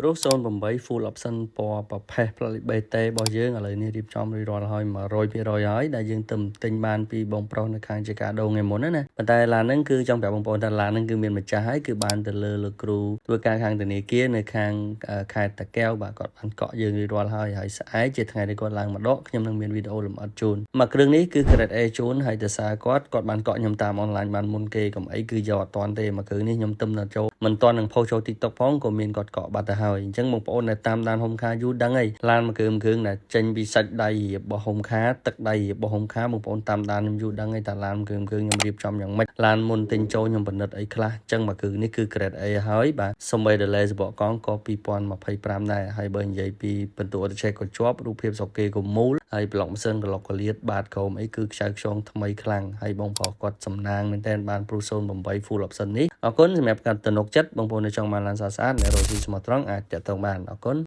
Pro Zone 8 Full Option ពណ៌ប្រផេះផ្លាបេតេរបស់យើងឥឡូវនេះរៀបចំរួចរាល់ហើយ100%ហើយដែលយើងទិញបានពីបងប្រុសនៅខាងជាការដូងឯមុនណាប៉ុន្តែឡានហ្នឹងគឺចង់ប្រាប់បងប្អូនថាឡានហ្នឹងគឺមានម្ចាស់ហើយគឺបានទៅលើលោកគ្រូធ្វើការខាងធនាគារនៅខាងខេត្តតាកែវបាទគាត់បានកក់យើងរួចរាល់ហើយស្អែកជាថ្ងៃនេះគាត់ឡើងមកដកខ្ញុំនឹងមានវីដេអូលម្អិតជូនមកគ្រឿងនេះគឺ Grade A ជូនហើយទៅសារគាត់បានកក់ខ្ញុំតាមអនឡាញបានមុនគេកុំអីគឺយកអត់តាន់ទេមកគ្រឿងនេះខ្ញុំទឹមដល់ចូលមិនតាន់នឹងផុសចូល TikTok ផងក៏មានគាត់កក់បាត់ទៅហើយអញ្ចឹងបងប្អូនដែលតាមដានហុំខាយូរដឹងហើយឡានមកគ្រឿងដែលចេញពីសាច់ដៃរបស់ហុំខាទឹកដៃរបស់ហុំខាបងប្អូនតាមដានខ្ញុំយូរដឹងហើយតាឡានគ្រឿងខ្ញុំរៀបចំយ៉ាងម៉េចឡានមុនទិញចូលខ្ញុំពិនិត្យអីខ្លះអញ្ចឹងមកគ្រឿងនេះគឺ Grade A ហើយបាទសំបី delay សបកកង់ក៏2025ដែរហើយបើនិយាយពីបន្ទូអត់ចេះក៏ជាប់រូបភាពស្រុកគេក៏មូលហើយប្លុកម៉ាស៊ីនក៏លុកកលៀតបាតក្រោមអីគឺខ្ចៅខ្យងថ្មីខ្លាំងហើយបងប្រុសគាត់សំណាងមែនតើបាន Pro Zone 8 Full Option នេះអរគុណសម្រាប់ការទំនុកចិត្តបងប្អូនដែលចង់បានឡានស្អាតៗអ្នករកស៊ីស្មោះត្រង់អាចតាក់ទងបានអរគុណ